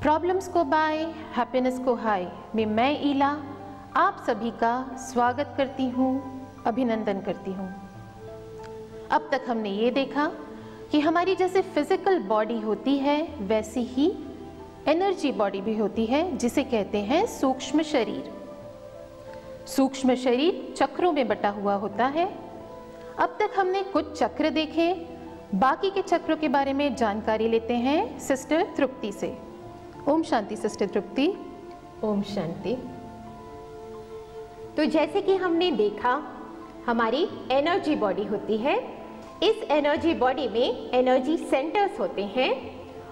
Problems को bye, happiness को हाय में मैं ईला आप सभी का स्वागत करती हूँ, अभिनंदन करती हूँ। अब तक हमने ये देखा कि हमारी जैसे फिजिकल बॉडी होती है वैसी ही एनर्जी बॉडी भी होती है, जिसे कहते हैं सूक्ष्म शरीर। सूक्ष्म शरीर चक्रों में बटा हुआ होता है। अब तक हमने कुछ चक्र देखे, बाकी के चक्रों के बारे में जानकारी लेते हैं सिस्टर तृप्ति से। ओम शांति सिस्टर तृप्ति। ओम शांति। तो जैसे कि हमने देखा हमारी एनर्जी बॉडी होती है। इस एनर्जी बॉडी में एनर्जी सेंटर्स होते हैं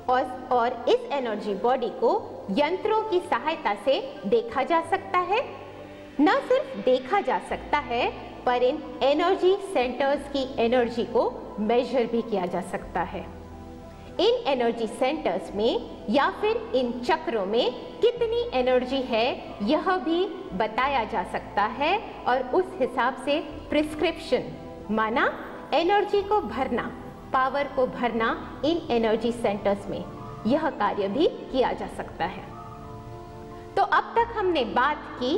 और इस एनर्जी बॉडी को यंत्रों की सहायता से देखा जा सकता है। न सिर्फ देखा जा सकता है पर इन एनर्जी सेंटर्स की एनर्जी को मेजर भी किया जा सकता है। इन एनर्जी सेंटर्स में या फिर इन चक्रों में कितनी एनर्जी है यह भी बताया जा सकता है और उस हिसाब से प्रिस्क्रिप्शन माना एनर्जी को भरना, पावर को भरना इन एनर्जी सेंटर्स में, यह कार्य भी किया जा सकता है। तो अब तक हमने बात की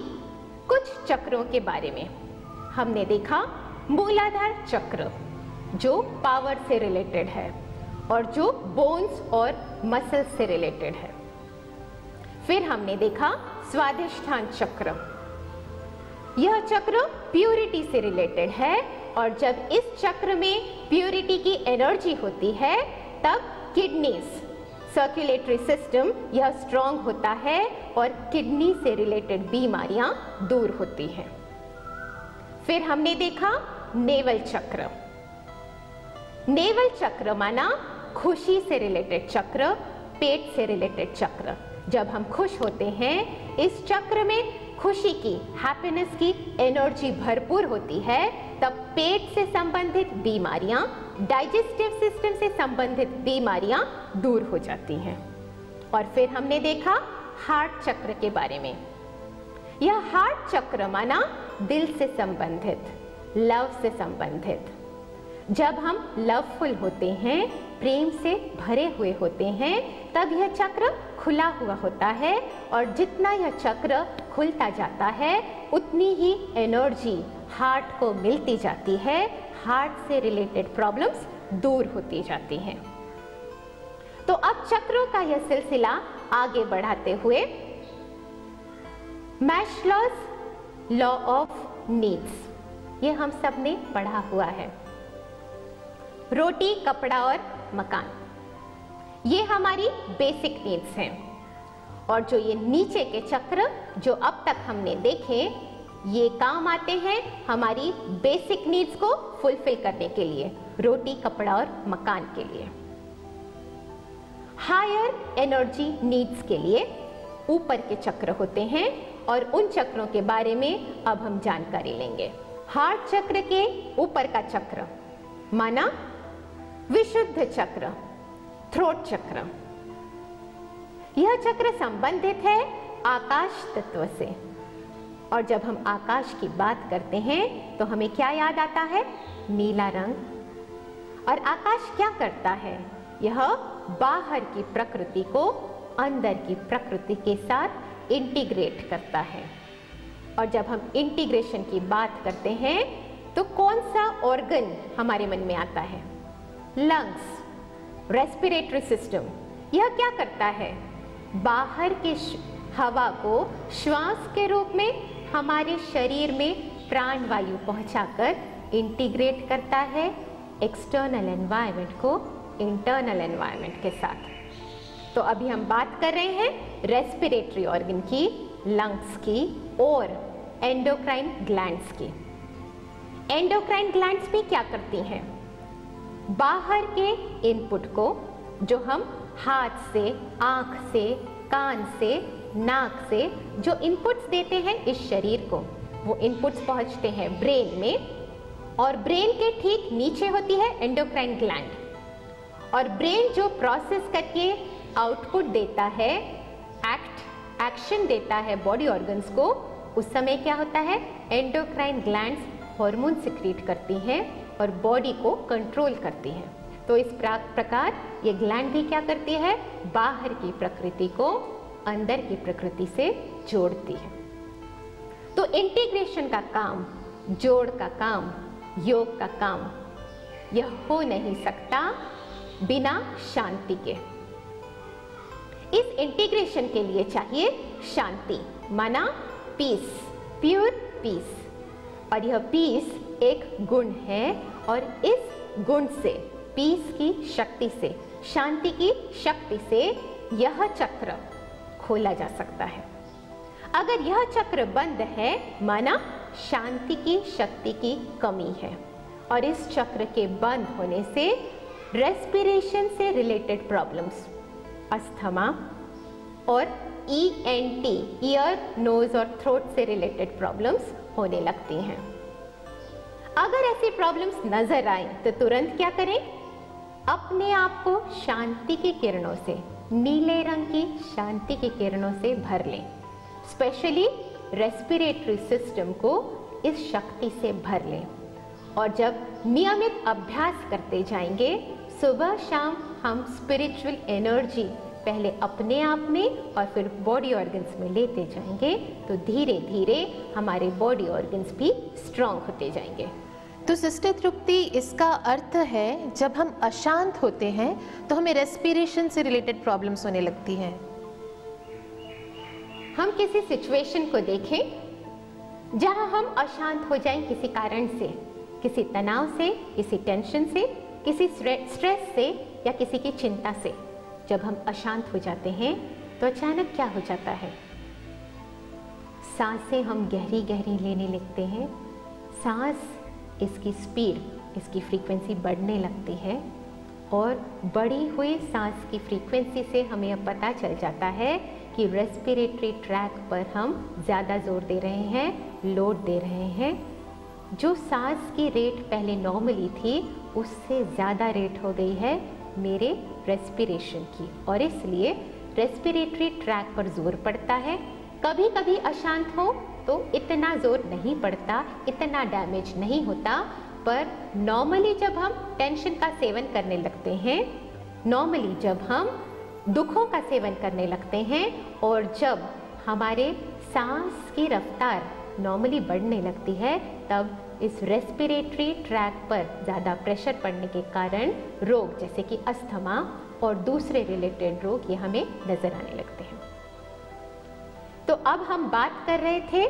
कुछ चक्रों के बारे में। हमने देखा मूलाधार चक्र जो पावर से रिलेटेड है और जो बोन्स और मसल्स से रिलेटेड है। फिर हमने देखा स्वाधिष्ठान चक्र। यह चक्र प्यूरिटी से रिलेटेड है और जब इस चक्र में प्यूरिटी की एनर्जी होती है तब किडनीज, सर्कुलेटरी सिस्टम यह स्ट्रांग होता है और किडनी से रिलेटेड बीमारियां दूर होती हैं। फिर हमने देखा नेवल चक्र। नेवल चक्र माना खुशी से रिलेटेड चक्र, पेट से रिलेटेड चक्र। जब हम खुश होते हैं इस चक्र में खुशी की, हैप्पीनेस की एनर्जी भरपूर होती है, तब पेट से संबंधित बीमारियां, डाइजेस्टिव सिस्टम से संबंधित बीमारियां दूर हो जाती हैं। और फिर हमने देखा हार्ट चक्र के बारे में। यह हार्ट चक्र माना दिल से संबंधित, लव से संबंधित। जब हम लवफुल होते हैं, प्रेम से भरे हुए होते हैं, तब यह चक्र खुला हुआ होता है और जितना यह चक्र खुलता जाता है उतनी ही एनर्जी हार्ट को मिलती जाती है, हार्ट से रिलेटेड प्रॉब्लम्स दूर होती जाती हैं। तो अब चक्रों का यह सिलसिला आगे बढ़ाते हुए मैस्लोज लॉ ऑफ नीड्स, ये हम सब ने पढ़ा हुआ है। रोटी, कपड़ा और मकान, ये हमारी बेसिक नीड्स हैं। और जो ये नीचे के चक्र जो अब तक हमने देखे, ये काम आते हैं हमारी बेसिक नीड्स को फुलफिल करने के लिए, रोटी, कपड़ा और मकान के लिए। हायर एनर्जी नीड्स के लिए ऊपर के चक्र होते हैं और उन चक्रों के बारे में अब हम जानकारी लेंगे। हार्ट चक्र के ऊपर का चक्र माना विशुद्ध चक्र, थ्रोट चक्र। यह चक्र संबंधित है आकाश तत्व से। और जब हम आकाश की बात करते हैं तो हमें क्या याद आता है? नीला रंग। और आकाश क्या करता है? यह बाहर की प्रकृति को अंदर की प्रकृति के साथ इंटीग्रेट करता है। और जब हम इंटीग्रेशन की बात करते हैं तो कौन सा ऑर्गन हमारे मन में आता है? Lungs, respiratory system. यह क्या करता है? बाहर के हवा को श्वास के रूप में हमारे शरीर में प्राण वायु पहुंचाकर इंटीग्रेट करता है एक्सटर्नल एनवायरनमेंट को इंटरनल एनवायरनमेंट के साथ। तो अभी हम बात कर रहे हैं रेस्पिरेटरी ऑर्गन की, लंग्स की और एंडोक्राइन ग्लैंड्स की। एंडोक्राइन ग्लैंड्स भी क्या करती हैं? बाहर के इनपुट को जो हम हाथ से, आंख से, कान से, नाक से जो इनपुट्स देते हैं इस शरीर को, वो इनपुट्स पहुंचते हैं ब्रेन में और ब्रेन के ठीक नीचे होती है एंडोक्राइन ग्लैंड। और ब्रेन जो प्रोसेस करके आउटपुट देता है, एक्शन देता है बॉडी ऑर्गन्स को, उस समय क्या होता है? एंडोक्राइन ग्लैंड्स हार्मोन सिक्रीट करती हैं और बॉडी को कंट्रोल करती हैं। तो इस प्रकार ये ग्लैंड भी क्या करती है, बाहर की प्रकृति को अंदर की प्रकृति से जोड़ती है। तो इंटीग्रेशन का काम, जोड़ का काम, योग का काम, यह हो नहीं सकता बिना शांति के। इस इंटीग्रेशन के लिए चाहिए शांति, माना पीस, प्योर पीस। और यह पीस एक गुण है और इस गुण से, पीस की शक्ति से, शांति की शक्ति से यह चक्र खोला जा सकता है। अगर यह चक्र बंद है, माना शांति की शक्ति की कमी है। और इस चक्र के बंद होने से रेस्पिरेशन से रिलेटेड प्रॉब्लम्स, अस्थमा और ENT, ईयर, नोज और थ्रोट से रिलेटेड प्रॉब्लम्स होने लगती हैं। अगर ऐसी प्रॉब्लम्स नजर आए तो तुरंत क्या करें, अपने आप को शांति की किरणों से, नीले रंग की शांति की किरणों से भर लें। स्पेशली रेस्पिरेटरी सिस्टम को इस शक्ति से भर लें। और जब नियमित अभ्यास करते जाएंगे, सुबह शाम हम स्पिरिचुअल एनर्जी पहले अपने आप में और फिर बॉडी ऑर्गन्स में लेते जाएंगे, तो धीरे धीरे हमारे बॉडी ऑर्गन्स भी स्ट्रांग होते जाएंगे। तो सिस्टर तृप्ति, इसका अर्थ है जब हम अशांत होते हैं तो हमें रेस्पिरेशन से रिलेटेड प्रॉब्लम्स होने लगती हैं। हम किसी सिचुएशन को देखें जहां हम अशांत हो जाएं किसी कारण से, किसी तनाव से, किसी टेंशन से, किसी स्ट्रेस से या किसी की चिंता से। जब हम अशांत हो जाते हैं तो अचानक क्या हो जाता है, सांसें हम गहरी गहरी लेने लगते हैं। सांस, इसकी स्पीड, इसकी फ्रीक्वेंसी बढ़ने लगती है और बढ़ी हुई सांस की फ्रीक्वेंसी से हमें अब पता चल जाता है कि रेस्पिरेटरी ट्रैक पर हम ज़्यादा जोर दे रहे हैं, लोड दे रहे हैं। जो सांस की रेट पहले नॉर्मली थी, उससे ज़्यादा रेट हो गई है मेरे रेस्पिरेशन की, और इसलिए रेस्पिरेटरी ट्रैक पर जोर पड़ता है। कभी कभी अशांत हो तो इतना जोर नहीं पड़ता, इतना डैमेज नहीं होता, पर नॉर्मली जब हम टेंशन का सेवन करने लगते हैं, नॉर्मली जब हम दुखों का सेवन करने लगते हैं और जब हमारे सांस की रफ्तार नॉर्मली बढ़ने लगती है, तब इस रेस्पिरेटरी ट्रैक पर ज़्यादा प्रेशर पड़ने के कारण रोग जैसे कि अस्थमा और दूसरे रिलेटेड रोग ये हमें नजर आने लगते हैं। तो अब हम बात कर रहे थे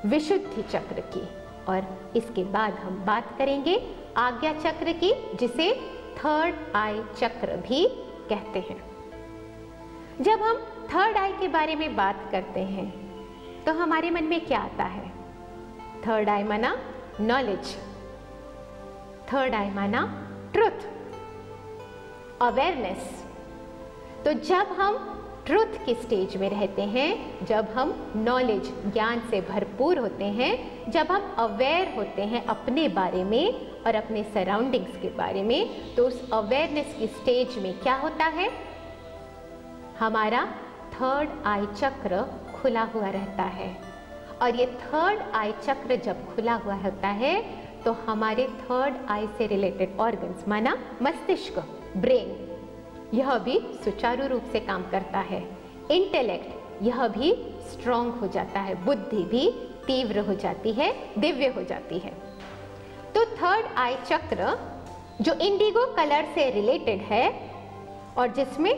विशुद्धि चक्र की, और इसके बाद हम बात करेंगे आज्ञा चक्र की, जिसे थर्ड आई चक्र भी कहते हैं। जब हम थर्ड आई के बारे में बात करते हैं तो हमारे मन में क्या आता है? थर्ड आई माना नॉलेज, थर्ड आई माना ट्रुथ, अवेयरनेस। तो जब हम ट्रुथ की स्टेज में रहते हैं, जब हम नॉलेज, ज्ञान से भरपूर होते हैं, जब हम अवेयर होते हैं अपने बारे में और अपने सराउंडिंग्स के बारे में, तो उस अवेयरनेस की स्टेज में क्या होता है, हमारा थर्ड आई चक्र खुला हुआ रहता है। और ये थर्ड आई चक्र जब खुला हुआ होता है तो हमारे थर्ड आई से रिलेटेड ऑर्गन्स, माना मस्तिष्क, ब्रेन, यह भी सुचारू रूप से काम करता है। इंटेलेक्ट, यह भी स्ट्रॉन्ग हो जाता है, बुद्धि भी तीव्र हो जाती है, दिव्य हो जाती है। तो थर्ड आई चक्र जो इंडिगो कलर से रिलेटेड है और जिसमें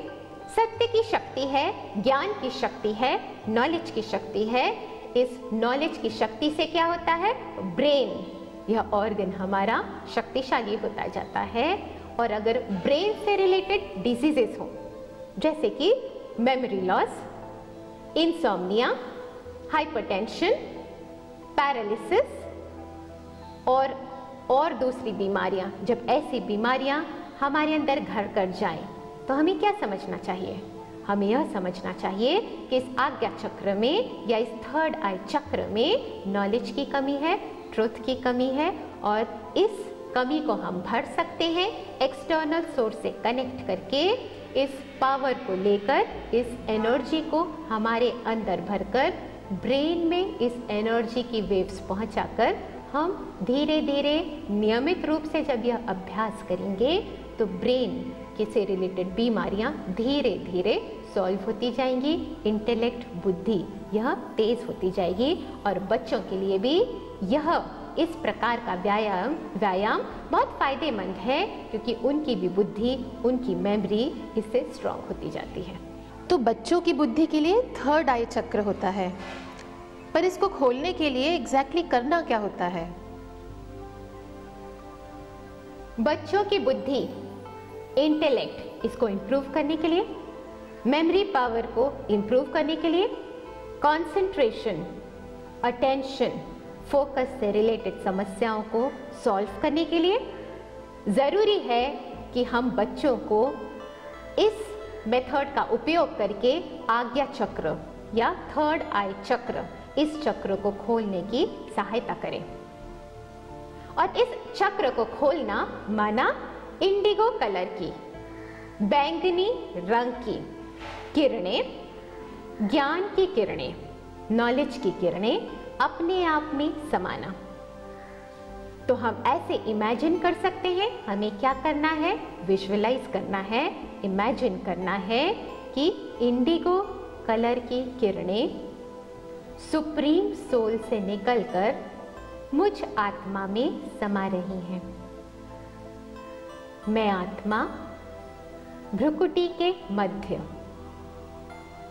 सत्य की शक्ति है, ज्ञान की शक्ति है, नॉलेज की शक्ति है, इस नॉलेज की शक्ति से क्या होता है, ब्रेन, यह ऑर्गन हमारा शक्तिशाली होता जाता है। और अगर ब्रेन से रिलेटेड डिजीजेस हो, जैसे कि memory loss, insomnia, hypertension, paralysis और दूसरी बीमारियां, जब ऐसी बीमारियां हमारे अंदर घर कर जाएं, तो हमें क्या समझना चाहिए? हमें यह समझना चाहिए कि इस आज्ञा चक्र में या इस थर्ड आई चक्र में नॉलेज की कमी है, ट्रुथ की कमी है, और इस कमी को हम भर सकते हैं एक्सटर्नल सोर्स से कनेक्ट करके, इस पावर को लेकर, इस एनर्जी को हमारे अंदर भरकर, ब्रेन में इस एनर्जी की वेव्स पहुंचाकर हम धीरे धीरे नियमित रूप से जब यह अभ्यास करेंगे तो ब्रेन के से रिलेटेड बीमारियां धीरे धीरे सॉल्व होती जाएंगी, इंटेलेक्ट बुद्धि यह तेज होती जाएगी और बच्चों के लिए भी यह इस प्रकार का व्यायाम बहुत फायदेमंद है, क्योंकि उनकी भी बुद्धि, उनकी मेमोरी इससे स्ट्रांग होती जाती है। तो बच्चों की बुद्धि के लिए थर्ड आई चक्र होता है, पर इसको खोलने के लिए एग्जैक्टली करना क्या होता है? बच्चों की बुद्धि, इंटेलेक्ट इसको इंप्रूव करने के लिए, मेमोरी पावर को इंप्रूव करने के लिए, कंसंट्रेशन, अटेंशन, फोकस से रिलेटेड समस्याओं को सॉल्व करने के लिए जरूरी है कि हम बच्चों को इस मेथड का उपयोग करके आज्ञा चक्र या थर्ड आई चक्र, इस चक्र को खोलने की सहायता करें। और इस चक्र को खोलना माना इंडिगो कलर की, बैंगनी रंग की किरणें, ज्ञान की किरणें, नॉलेज की किरणें अपने आप में समाना। तो हम ऐसे इमेजिन कर सकते हैं, हमें क्या करना है, विजुअलाइज करना है, इमेजिन करना है कि इंडिगो कलर की किरणें सुप्रीम सोल से निकलकर मुझ आत्मा में समा रही हैं। मैं आत्मा भ्रुकुटी के मध्य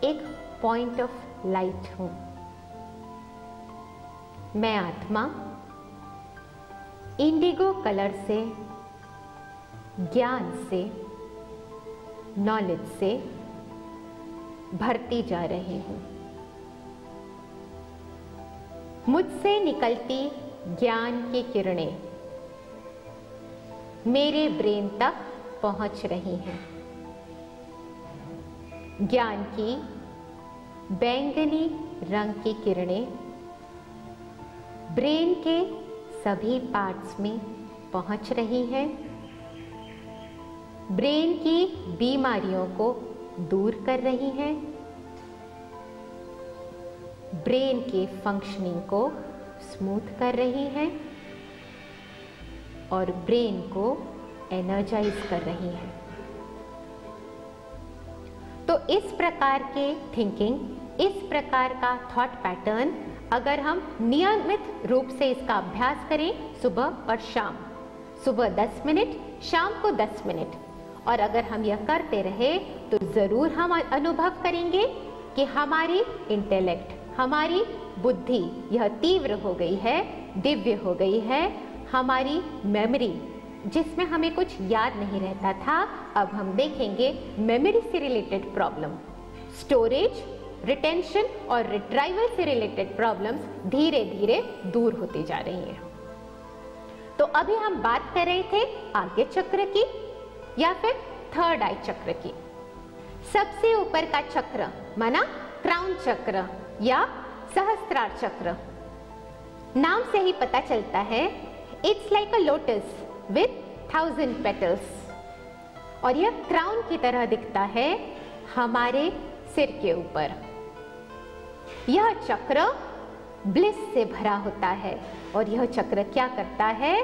एक पॉइंट ऑफ लाइट हूं। मैं आत्मा इंडिगो कलर से, ज्ञान से, नॉलेज से भरती जा रही हूं। मुझसे निकलती ज्ञान की किरणें मेरे ब्रेन तक पहुंच रही हैं। ज्ञान की बैंगनी रंग की किरणें ब्रेन के सभी पार्ट्स में पहुंच रही हैं। ब्रेन की बीमारियों को दूर कर रही हैं। ब्रेन के फंक्शनिंग को स्मूथ कर रही हैं और ब्रेन को एनर्जाइज कर रही हैं। तो इस प्रकार के थिंकिंग, इस प्रकार का थॉट पैटर्न अगर हम नियमित रूप से इसका अभ्यास करें, सुबह और शाम, सुबह 10 मिनट, शाम को 10 मिनट, और अगर हम यह करते रहे तो जरूर हम अनुभव करेंगे कि हमारी इंटेलेक्ट, हमारी बुद्धि यह तीव्र हो गई है, दिव्य हो गई है। हमारी मेमोरी, जिसमें हमें कुछ याद नहीं रहता था, अब हम देखेंगे मेमोरी से रिलेटेड प्रॉब्लम, स्टोरेज, रिटेंशन और रिट्राइवल से रिलेटेड प्रॉब्लम्स धीरे धीरे दूर होती जा रही हैं। तो अभी हम बात कर रहे थे आज्ञा चक्र की या फिर थर्ड आई चक्र की। सबसे ऊपर का चक्र माना क्राउन चक्र या सहस्त्रार चक्र, नाम से ही पता चलता है, it's like a lotus with 1000 petals, और यह क्राउन की तरह दिखता है हमारे सिर के ऊपर। यह चक्र ब्लिस से भरा होता है और यह चक्र क्या करता है,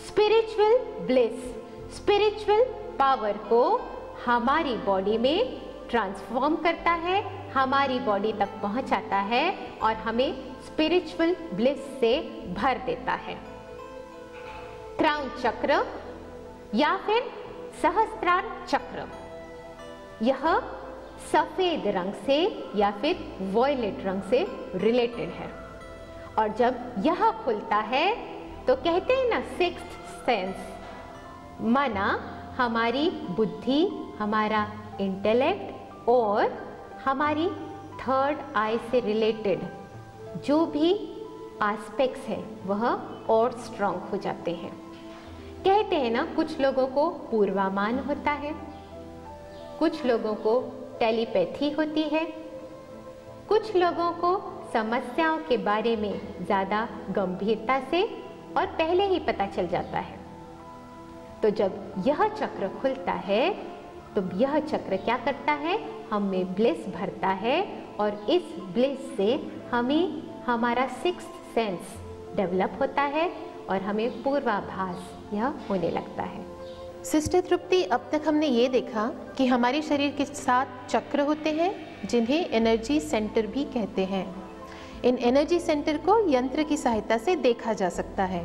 स्पिरिचुअल ब्लिस, स्पिरिचुअल पावर को हमारी बॉडी में ट्रांसफॉर्म करता है, हमारी बॉडी तक पहुंचाता है और हमें स्पिरिचुअल ब्लिस से भर देता है। क्राउन चक्र या फिर सहस्त्रार चक्र, यह सफेद रंग से या फिर वॉयलेट रंग से रिलेटेड है, और जब यह खुलता है तो कहते हैं ना सिक्स्थ सेंस, माना हमारी बुद्धि, हमारा इंटेलेक्ट और हमारी थर्ड आई से रिलेटेड जो भी एस्पेक्ट्स हैं वह और स्ट्रांग हो जाते हैं। कहते हैं ना, कुछ लोगों को पूर्वामान होता है, कुछ लोगों को टेलीपैथी होती है, कुछ लोगों को समस्याओं के बारे में ज़्यादा गंभीरता से और पहले ही पता चल जाता है। तो जब यह चक्र खुलता है तो यह चक्र क्या करता है, हमें ब्लिस भरता है और इस ब्लिस से हमें हमारा सिक्स्थ सेंस डेवलप होता है और हमें पूर्वाभास यह होने लगता है। सिस्टर तृप्ति, अब तक हमने ये देखा कि हमारे शरीर के 7 चक्र होते हैं जिन्हें एनर्जी सेंटर भी कहते हैं। इन एनर्जी सेंटर को यंत्र की सहायता से देखा जा सकता है,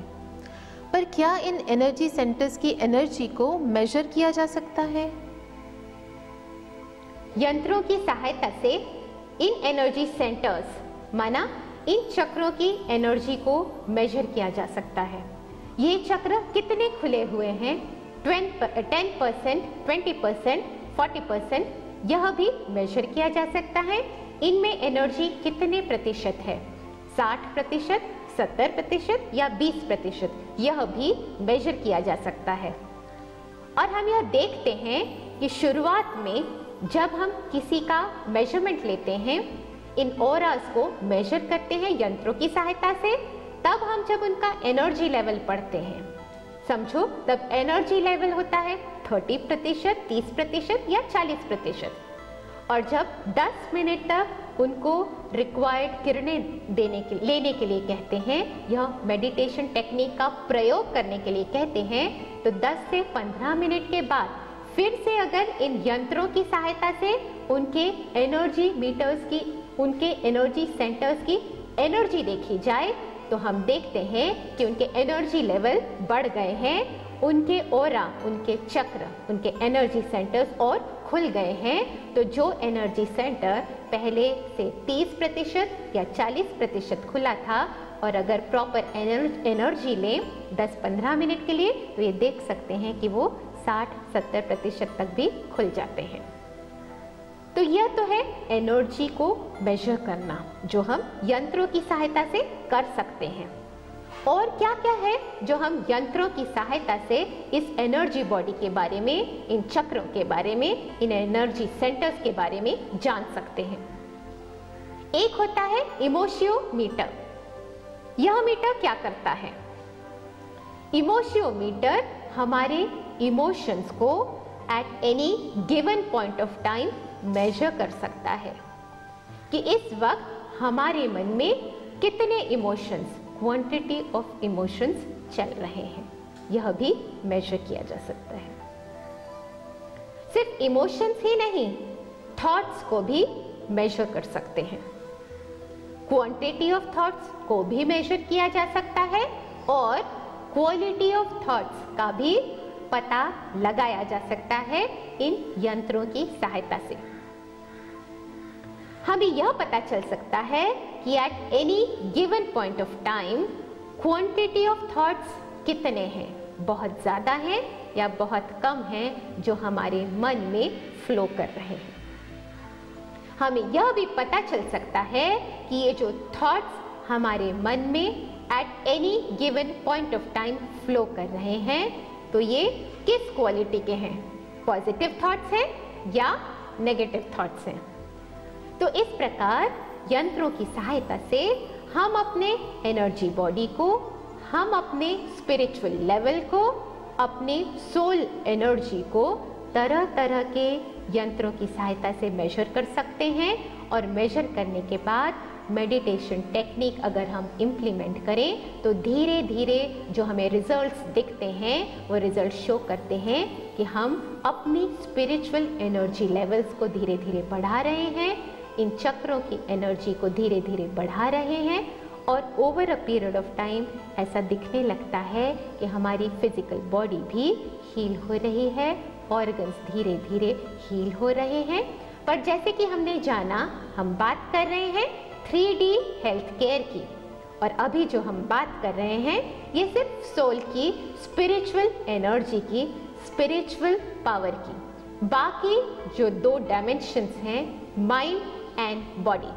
पर क्या इन एनर्जी सेंटर्स की एनर्जी को मेजर किया जा सकता है? यंत्रों की सहायता से इन एनर्जी सेंटर्स माना इन चक्रों की एनर्जी को मेजर किया जा सकता है। ये चक्र कितने खुले हुए हैं, 10%, 20%, 40%, यह भी मेजर किया जा सकता है। इनमें एनर्जी कितने प्रतिशत है, 60%, 70% या 20%, यह भी मेजर किया जा सकता है। और हम यह देखते हैं कि शुरुआत में जब हम किसी का मेजरमेंट लेते हैं, इन ऑरास को मेजर करते हैं यंत्रों की सहायता से, तब हम जब उनका एनर्जी लेवल पढ़ते हैं, समझो तब एनर्जी लेवल होता है 30%, 30% या 40%। और जब 10 मिनट तक उनको रिक्वायर्ड किरणें लेने के लिए कहते हैं, यह मेडिटेशन टेक्निक का प्रयोग करने के लिए कहते हैं, तो 10 से 15 मिनट के बाद फिर से अगर इन यंत्रों की सहायता से उनके एनर्जी मीटर्स की, उनके एनर्जी सेंटर्स की एनर्जी देखी जाए, तो हम देखते हैं कि उनके एनर्जी लेवल बढ़ गए हैं, उनके ऑरा, उनके चक्र, उनके एनर्जी सेंटर्स और खुल गए हैं। तो जो एनर्जी सेंटर पहले से 30% या 40% खुला था, और अगर प्रॉपर एनर्जी लें 10-15 मिनट के लिए, तो ये देख सकते हैं कि वो 60-70% तक भी खुल जाते हैं। तो यह तो है एनर्जी को मेजर करना, जो हम यंत्रों की सहायता से कर सकते हैं। और क्या क्या है जो हम यंत्रों की सहायता से इस एनर्जी बॉडी के बारे में, इन चक्रों के बारे में, इन एनर्जी सेंटर्स के बारे में जान सकते हैं? एक होता है इमोशियोमीटर। यह मीटर क्या करता है? इमोशियोमीटर हमारे इमोशंस को at any given point of time measure कर सकता है कि इस वक्त हमारे मन में कितने इमोशंस, क्वांटिटी ऑफ इमोशंस चल रहे हैं, यह भी मेजर किया जा सकता है। सिर्फ इमोशंस ही नहीं, थॉट्स को भी मेजर कर सकते हैं। क्वांटिटी ऑफ थॉट्स को भी मेजर किया जा सकता है और क्वालिटी ऑफ थॉट्स का भी पता लगाया जा सकता है इन यंत्रों की सहायता से। हमें यह पता चल सकता है कि eight any given point of time quantity of thoughts कितने हैं, बहुत ज्यादा हैं या बहुत कम हैं जो हमारे मन में फ्लो कर रहे हैं। हमें यह भी पता चल सकता है कि ये जो थॉट्स हमारे मन में eight any given point of time flow कर रहे हैं, तो ये किस क्वालिटी के हैं, पॉजिटिव थॉट्स हैं या नेगेटिव थॉट्स हैं। तो इस प्रकार यंत्रों की सहायता से हम अपने एनर्जी बॉडी को, हम अपने स्पिरिचुअल लेवल को, अपने सोल एनर्जी को तरह तरह के यंत्रों की सहायता से मेजर कर सकते हैं। और मेजर करने के बाद मेडिटेशन टेक्निक अगर हम इम्प्लीमेंट करें तो धीरे धीरे जो हमें रिजल्ट्स दिखते हैं वो रिजल्ट शो करते हैं कि हम अपनी स्पिरिचुअल एनर्जी लेवल्स को धीरे धीरे बढ़ा रहे हैं, इन चक्रों की एनर्जी को धीरे धीरे बढ़ा रहे हैं। और over a period of time ऐसा दिखने लगता है कि हमारी फिजिकल बॉडी भी हील हो रही है, ऑर्गन्स धीरे धीरे हील हो रहे हैं। पर जैसे कि हमने जाना, हम बात कर रहे हैं 3D हेल्थ केयर की, और अभी जो हम बात कर रहे हैं ये सिर्फ सोल की, स्पिरिचुअल एनर्जी की, स्पिरिचुअल पावर की। बाकी जो 2 डायमेंशंस हैं, mind and body,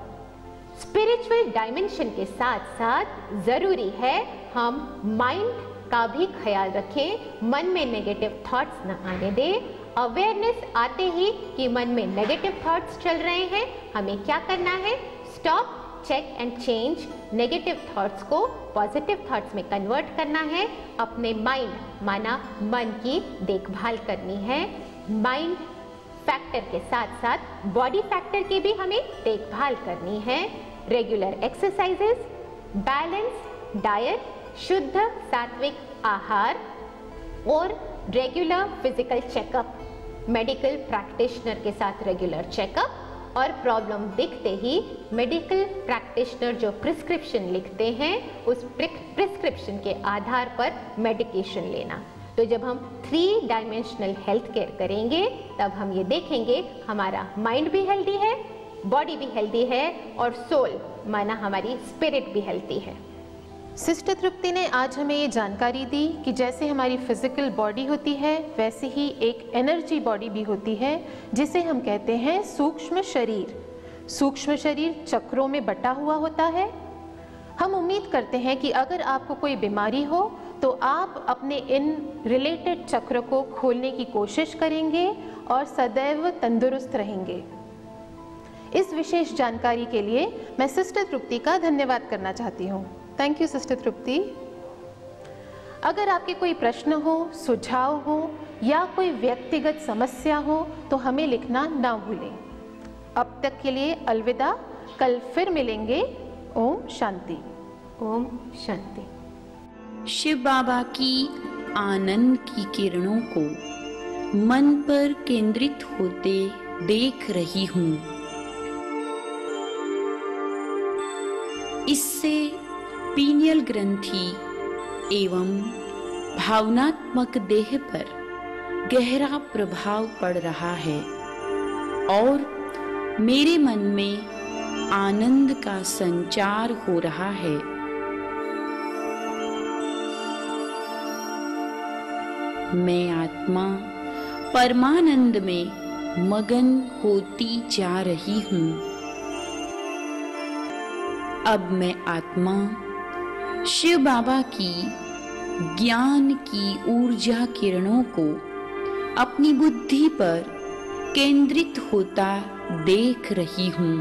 spiritual dimension के साथ साथ जरूरी है हम माइंड का भी ख्याल रखें, मन में नेगेटिव थॉट्स न आने दें। अवेयरनेस आते ही कि मन में नेगेटिव थॉट्स चल रहे हैं, हमें क्या करना है? Stop, check and change, negative thoughts को पॉजिटिव थॉट्स में कन्वर्ट करना है। अपने माइंड माना मन की देखभाल करनी है। माइंड फैक्टर के साथ साथ बॉडी फैक्टर की भी हमें देखभाल करनी है। रेगुलर एक्सरसाइजेस, बैलेंस डाइट, शुद्ध सात्विक आहार और regular physical checkup, medical practitioner के साथ रेगुलर चेकअप, और प्रॉब्लम दिखते ही मेडिकल प्रैक्टिशनर जो प्रिस्क्रिप्शन लिखते हैं उस प्रिस्क्रिप्शन के आधार पर मेडिकेशन लेना। तो जब हम 3 डायमेंशनल हेल्थ केयर करेंगे तब हम ये देखेंगे हमारा माइंड भी हेल्दी है, बॉडी भी हेल्दी है, और सोल माना हमारी स्पिरिट भी हेल्दी है। सिस्टर तृप्ति ने आज हमें ये जानकारी दी कि जैसे हमारी फिजिकल बॉडी होती है वैसे ही एक एनर्जी बॉडी भी होती है जिसे हम कहते हैं सूक्ष्म शरीर। सूक्ष्म शरीर चक्रों में बटा हुआ होता है। हम उम्मीद करते हैं कि अगर आपको कोई बीमारी हो तो आप अपने इन रिलेटेड चक्र को खोलने की कोशिश करेंगे और सदैव तंदुरुस्त रहेंगे। इस विशेष जानकारी के लिए मैं सिस्टर तृप्ति का धन्यवाद करना चाहती हूँ। थैंक यू सिस्टर तृप्ति। अगर आपके कोई प्रश्न हो, सुझाव हो या कोई व्यक्तिगत समस्या हो तो हमें लिखना ना भूलें। अब तक के लिए अलविदा, कल फिर मिलेंगे। ओम शांति। ओम शांति। शिव बाबा की आनंद की किरणों को मन पर केंद्रित होते देख रही हूँ। इससे पीनियल ग्रंथि एवं भावनात्मक देह पर गहरा प्रभाव पड़ रहा है और मेरे मन में आनंद का संचार हो रहा है। मैं आत्मा परमानंद में मगन होती जा रही हूँ। अब मैं आत्मा शिव बाबा की ज्ञान की ऊर्जा किरणों को अपनी बुद्धि पर केंद्रित होता देख रही हूँ।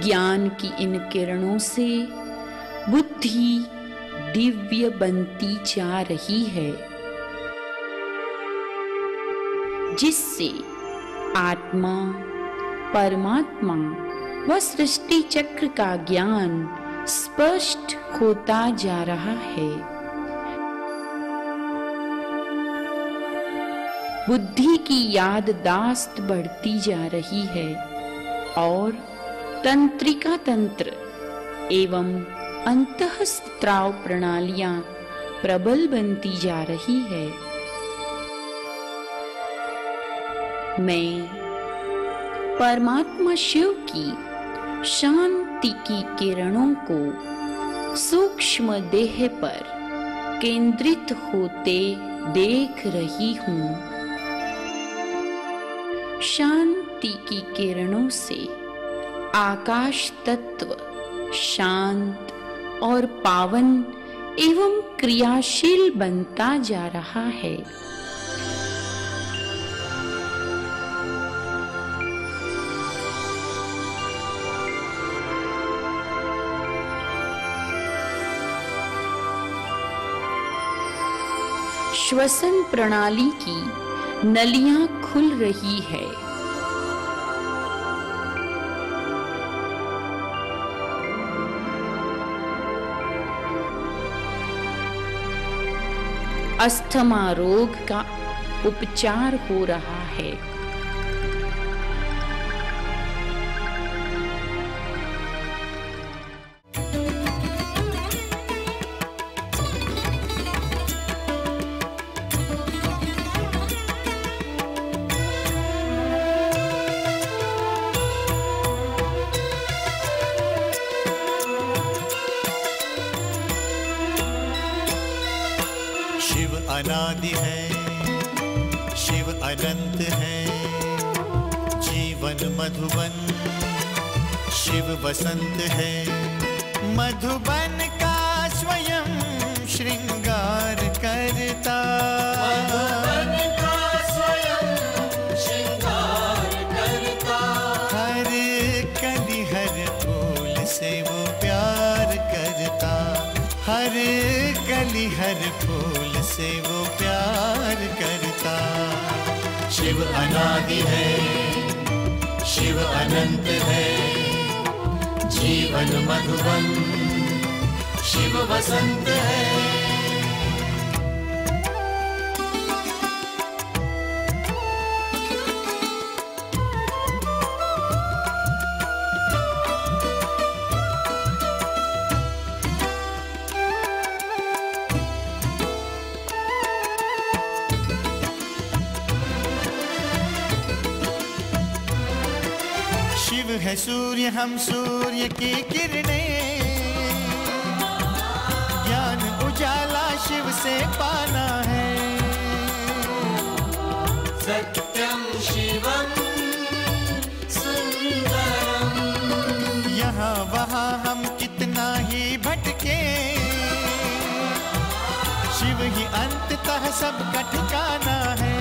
ज्ञान की इन किरणों से बुद्धि दिव्य बनती जा रही है, जिससे आत्मा, परमात्मा व सृष्टि चक्र का ज्ञान स्पष्ट होता जा रहा है। बुद्धि की याददाश्त बढ़ती जा रही है और तंत्रिका तंत्र एवं अंतःस्त्राव प्रणालियां प्रबल बनती जा रही है। मैं परमात्मा शिव की शांति की किरणों को सूक्ष्म देह पर केंद्रित होते देख रही हूँ। शांति की किरणों से आकाश तत्व शांत और पावन एवं क्रियाशील बनता जा रहा है। श्वसन प्रणाली की नलियां खुल रही है। अस्थमा रोग का उपचार हो रहा है। अनादि है, शिव अनंत है, जीवन मधुबन शिव बसंत है। मधुबन का स्वयं श्रृंगार करता, मधुबन का स्वयं श्रृंगार करता। हर कली हर फूल से वो प्यार करता, हर कली हर फूल से वो प्यार करता। शिव अनादि है, शिव अनंत है, जीवन मधुबन शिव वसंत है। शिव है सूर्य, हम सूर्य की किरणें, ज्ञान उजाला शिव से पाना है। सत्यम शिवम सुंदरम, यहाँ वहाँ हम कितना ही भटके, शिव ही अंततः सबका ठिकाना है।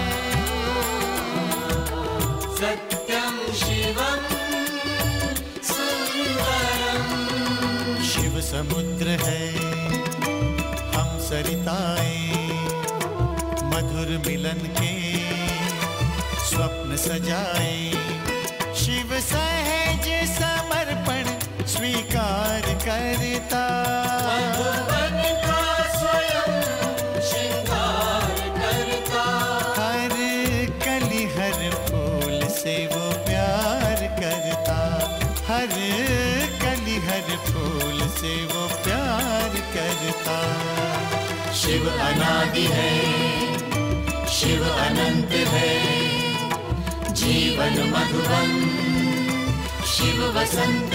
सत्यम शिवम सुंदरम, शिव समुद्र है, हम सरिताएं, मधुर मिलन के स्वप्न सजाए। शिव सहज समर्पण स्वीकार करता, मधुबन का स्वयं श्रृंगार करता। हर कली हर फूल से वो प्यार करता, हर कली हर फूल से वो प्यार करता। शिव अनादि है, शिव अनंत है, जीवन मधुबन शिव वसंत